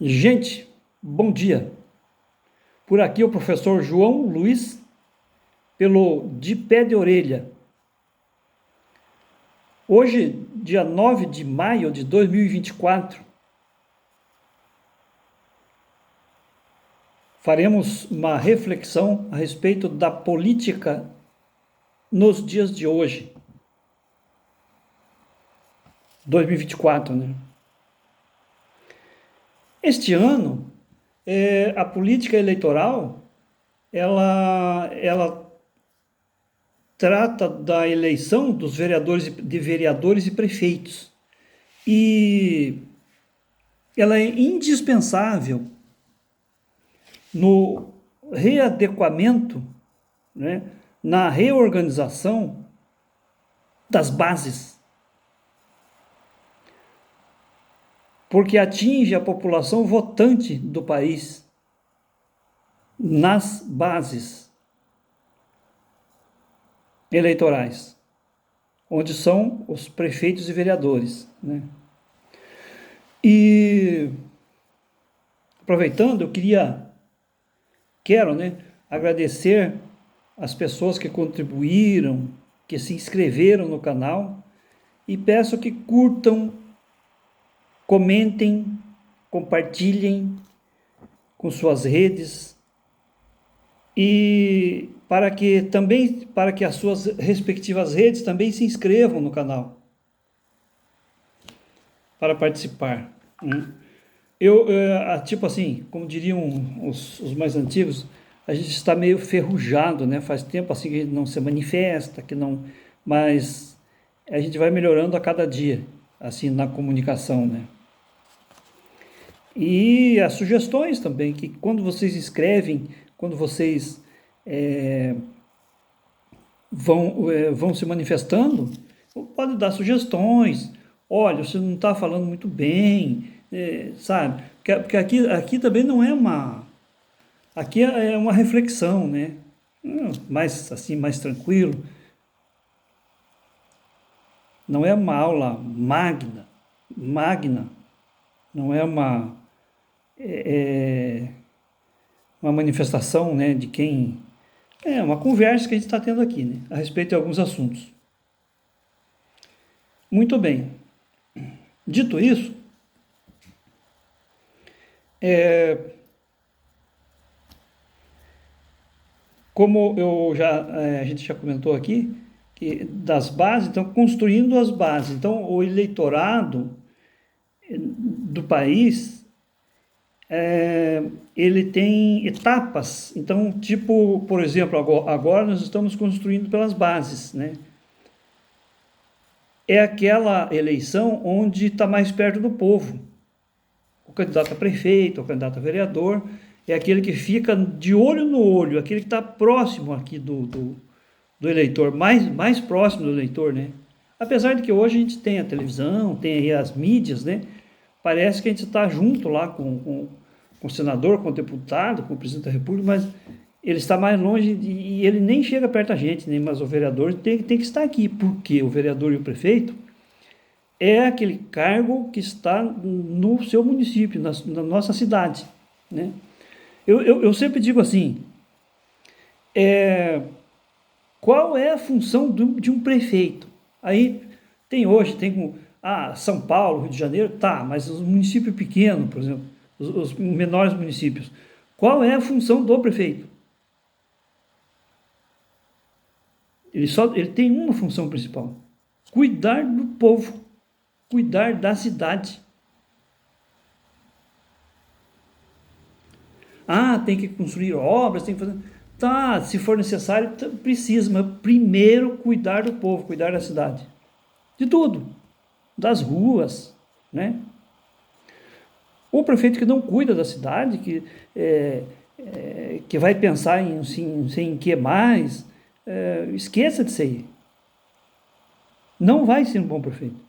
Gente, bom dia. Por aqui o professor João Luiz, pelo De Pé de Orelha. Hoje, dia 9 de maio de 2024, faremos uma reflexão a respeito da política nos dias de hoje. 2024, né? Este ano, a política eleitoral, ela trata da eleição dos vereadores e prefeitos. E ela é indispensável no readequamento, né, na reorganização das bases, porque atinge a população votante do país nas bases eleitorais, onde são os prefeitos e vereadores, né? E aproveitando, quero, né, agradecer as pessoas que contribuíram, que se inscreveram no canal, e peço que curtam, comentem, compartilhem com suas redes e para que as suas respectivas redes também se inscrevam no canal para participar. Tipo assim, como diriam os mais antigos, a gente está meio ferrujado, né? Faz tempo assim que a gente não se manifesta, mas a gente vai melhorando a cada dia, assim, na comunicação, né? E as sugestões também, que quando vocês escrevem, quando vocês vão se manifestando, pode dar sugestões. Olha, você não está falando muito bem, sabe? Porque aqui também não é aqui é uma reflexão, né? Mais assim, mais tranquilo. Não é uma aula magna, não é uma manifestação, né, de quem... É uma conversa que a gente está tendo aqui, né, a respeito de alguns assuntos. Muito bem. Dito isso, como a gente já comentou aqui, que das bases, então, construindo as bases. Então, o eleitorado do país, ele tem etapas. Então, tipo, por exemplo, agora nós estamos construindo pelas bases, né? É aquela eleição onde está mais perto do povo. O candidato a prefeito, o candidato a vereador, é aquele que fica de olho no olho, aquele que está próximo aqui do eleitor, mais próximo do eleitor, né? Apesar de que hoje a gente tem a televisão, tem aí as mídias, né? Parece que a gente está junto lá com o senador, com o deputado, com o presidente da República, mas ele está mais longe e ele nem chega perto da gente, né? Mas o vereador tem que estar aqui, porque o vereador e o prefeito é aquele cargo que está no seu município, na nossa cidade, né? Eu sempre digo assim, qual é a função de um prefeito? Aí tem São Paulo, Rio de Janeiro, tá, mas os municípios pequenos, por exemplo, os menores municípios, qual é a função do prefeito? Ele tem uma função principal: cuidar do povo, cuidar da cidade. Tem que construir obras, tem que fazer... Tá, se for necessário, precisa, mas primeiro cuidar do povo, cuidar da cidade. De tudo, das ruas, né? O prefeito que não cuida da cidade, que vai pensar em que mais, esqueça de ser. Não vai ser um bom prefeito.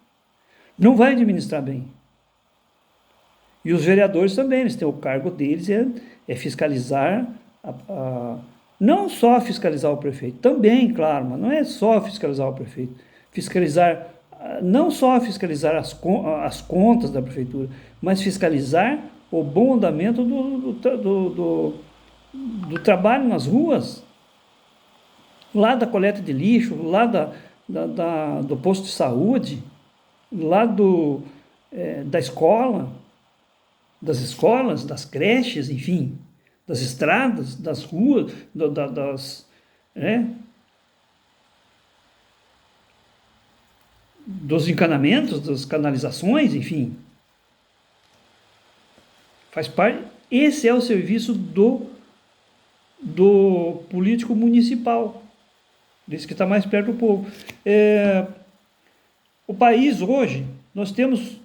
Não vai administrar bem. E os vereadores também, eles têm o cargo deles, é fiscalizar, não só fiscalizar o prefeito, também, claro, mas não é só fiscalizar o prefeito. Não só fiscalizar as contas da prefeitura, mas fiscalizar o bom andamento do trabalho nas ruas, lá da coleta de lixo, lá do posto de saúde, lá da escola, das escolas, das creches, enfim, das estradas, das ruas, dos encanamentos, das canalizações, enfim. Faz parte. Esse é o serviço do político municipal, desse que está mais perto do povo. O país hoje, nós temos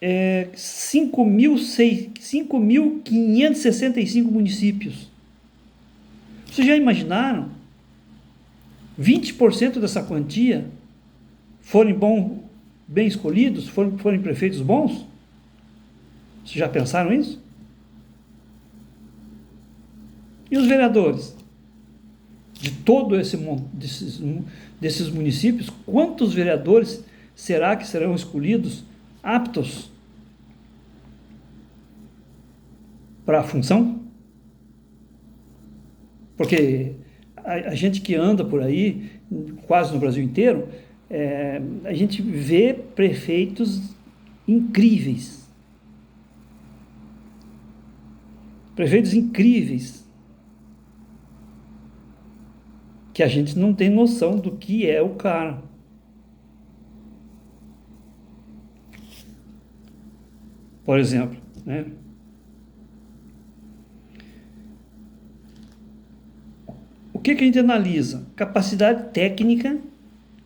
5.565 municípios. Vocês já imaginaram? 20% dessa quantia forem bem escolhidos, forem prefeitos bons? Vocês já pensaram isso? E os vereadores? De todo desses municípios, quantos vereadores será que serão escolhidos aptos para a função? Porque a gente que anda por aí, quase no Brasil inteiro, a gente vê prefeitos incríveis. Prefeitos incríveis. Que a gente não tem noção do que é o cara. Por exemplo, né? O que a gente analisa? Capacidade técnica,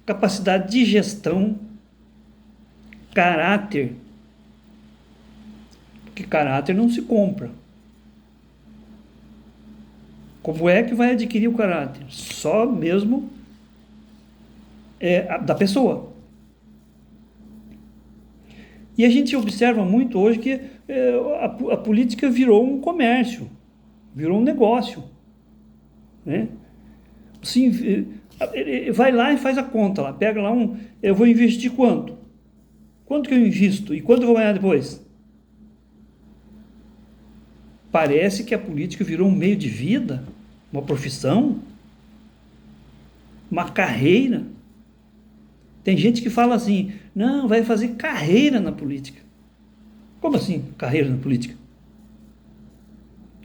capacidade de gestão, caráter. Porque caráter não se compra. Como é que vai adquirir o caráter? Só mesmo da pessoa. E a gente observa muito hoje que a política virou um comércio, virou um negócio, né? Sim, vai lá e faz a conta lá, pega lá eu vou investir quanto? Quanto que eu invisto? E quanto eu vou ganhar depois? Parece que a política virou um meio de vida, uma profissão, uma carreira. Tem gente que fala assim, não, vai fazer carreira na política. Como assim, carreira na política?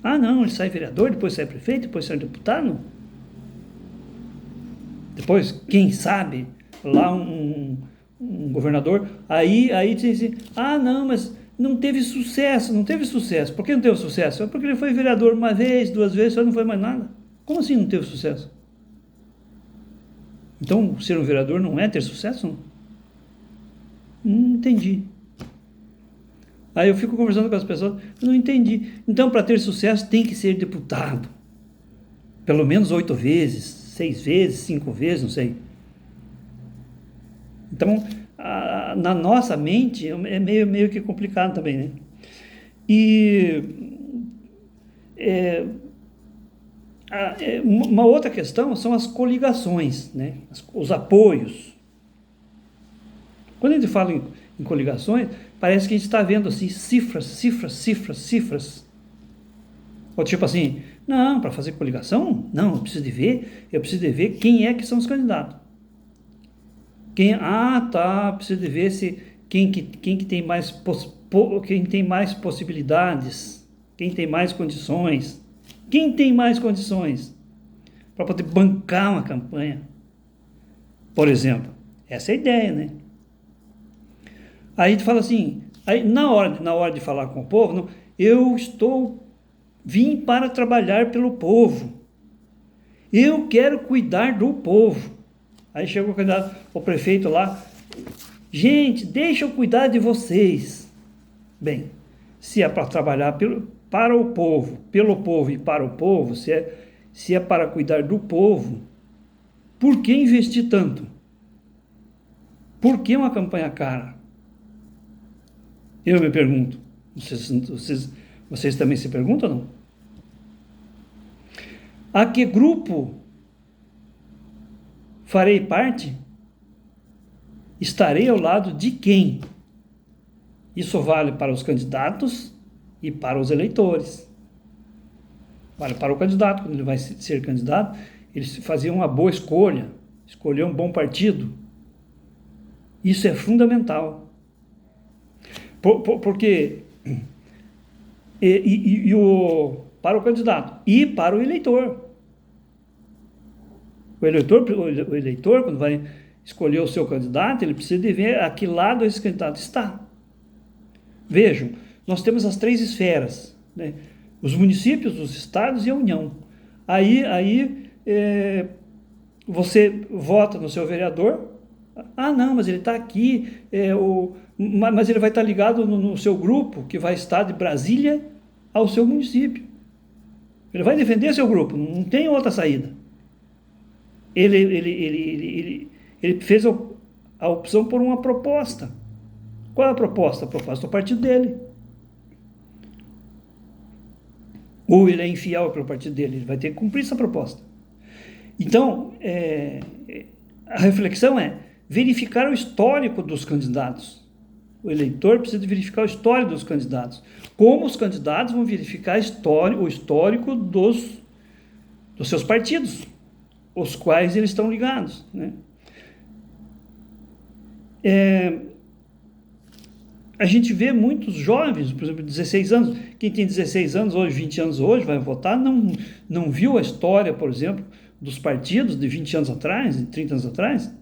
Ah, não, ele sai vereador, depois sai prefeito, depois sai deputado. Depois, quem sabe, lá um governador, aí diz assim, ah, não, mas não teve sucesso. Por que não teve sucesso? É porque ele foi vereador uma vez, 2 vezes, só não foi mais nada. Como assim não teve sucesso? Então, ser um vereador não é ter sucesso? Não entendi. Aí eu fico conversando com as pessoas, eu não entendi. Então, para ter sucesso, tem que ser deputado. Pelo menos 8 vezes, 6 vezes, 5 vezes, não sei. Então, na nossa mente, é meio que complicado também, né? E uma outra questão são as coligações, né? Os apoios. Quando a gente fala em coligações, parece que a gente está vendo assim, cifras. Ou tipo assim, não, para fazer coligação, não, eu preciso de ver quem é que são os candidatos. Preciso de ver quem que tem mais quem tem mais possibilidades, quem tem mais condições. Quem tem mais condições para poder bancar uma campanha? Por exemplo, essa é a ideia, né? Aí a gente fala assim, aí na hora de falar com o povo, não, vim para trabalhar pelo povo. Eu quero cuidar do povo. Aí chegou o prefeito lá, gente, deixa eu cuidar de vocês. Bem, se é para trabalhar para o povo, pelo povo e para o povo, se é para cuidar do povo, por que investir tanto? Por que uma campanha cara? Eu me pergunto. Vocês também se perguntam ou não? A que grupo farei parte? Estarei ao lado de quem? Isso vale para os candidatos e para os eleitores. Vale para o candidato, quando ele vai ser candidato, ele fazer uma boa escolha, escolher um bom partido. Isso é fundamental. Porque para o candidato e para o eleitor. O eleitor, quando vai escolher o seu candidato, ele precisa de ver a que lado esse candidato está. Vejam, nós temos as 3 esferas, né? Os municípios, os estados e a União. Aí você vota no seu vereador. Ah, não, mas ele está aqui, mas ele vai estar ligado no seu grupo, que vai estar de Brasília ao seu município. Ele vai defender seu grupo, não tem outra saída. Ele fez a opção por uma proposta. Qual é a proposta? A proposta do partido dele. Ou ele é infiel para o partido dele, ele vai ter que cumprir essa proposta. Então, a reflexão é verificar o histórico dos candidatos. O eleitor precisa verificar o histórico dos candidatos. Como os candidatos vão verificar o histórico dos seus partidos, os quais eles estão ligados, né? A gente vê muitos jovens, por exemplo, 16 anos, quem tem 16 anos hoje, 20 anos hoje, vai votar, não viu a história, por exemplo, dos partidos de 20 anos atrás, de 30 anos atrás,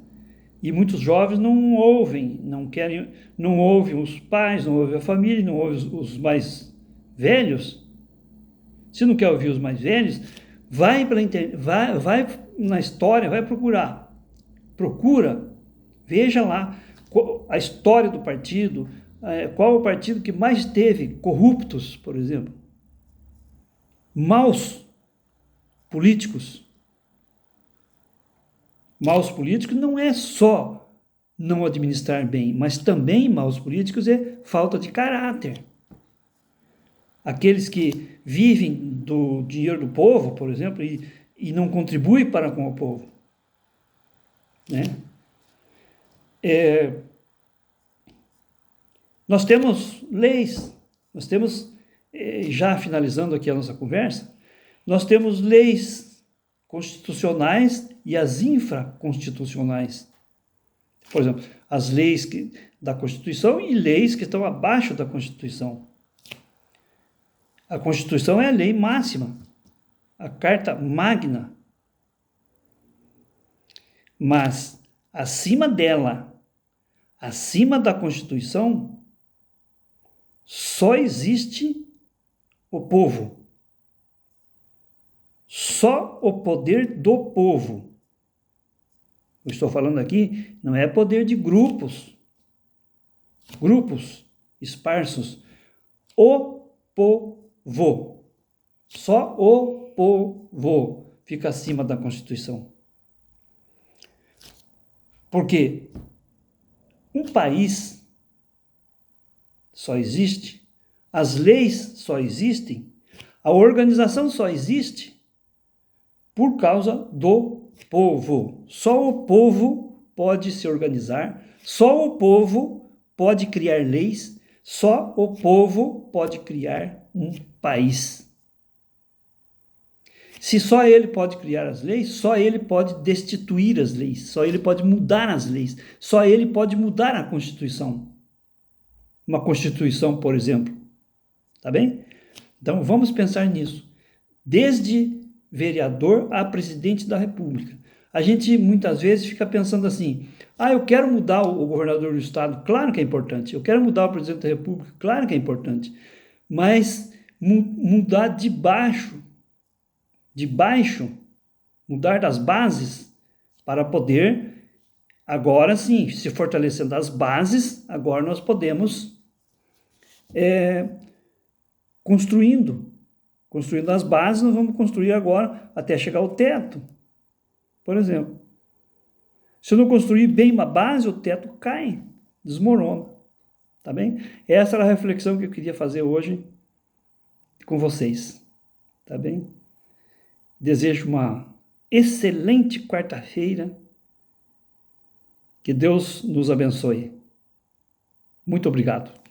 e muitos jovens não ouvem, não ouvem os pais, não ouvem a família, não ouvem os mais velhos. Se não quer ouvir os mais velhos, vai na história, vai procura, veja lá a história do partido, qual o partido que mais teve corruptos, por exemplo, maus políticos. Maus políticos não é só não administrar bem, mas também maus políticos é falta de caráter. Aqueles que vivem do dinheiro do povo, por exemplo, e não contribuem para com o povo, né? Nós temos leis, já finalizando aqui a nossa conversa, nós temos leis constitucionais e as infraconstitucionais. Por exemplo, as leis da Constituição e leis que estão abaixo da Constituição. A Constituição é a lei máxima, a Carta Magna. Mas, acima dela, acima da Constituição, só existe o povo. Só o poder do povo. Eu estou falando aqui, não é poder de grupos esparsos. O povo. Só o povo fica acima da Constituição. Porque um país só existe, as leis só existem, a organização só existe por causa do povo. Só o povo pode se organizar, só o povo pode criar leis, só o povo pode criar um país. Se só ele pode criar as leis, só ele pode destituir as leis, só ele pode mudar as leis, só ele pode mudar a Constituição. Uma Constituição, por exemplo. Tá bem? Então, vamos pensar nisso. Desde vereador a presidente da República. A gente, muitas vezes, fica pensando assim, eu quero mudar o governador do estado, claro que é importante. Eu quero mudar o presidente da República, claro que é importante. Mas mudar de baixo, mudar das bases para poder, agora sim, se fortalecendo as bases, agora nós podemos construindo as bases, nós vamos construir agora até chegar ao teto, por exemplo. Se eu não construir bem uma base, o teto cai, desmorona, tá bem? Essa era a reflexão que eu queria fazer hoje com vocês, tá bem? Desejo uma excelente quarta-feira, que Deus nos abençoe. Muito obrigado.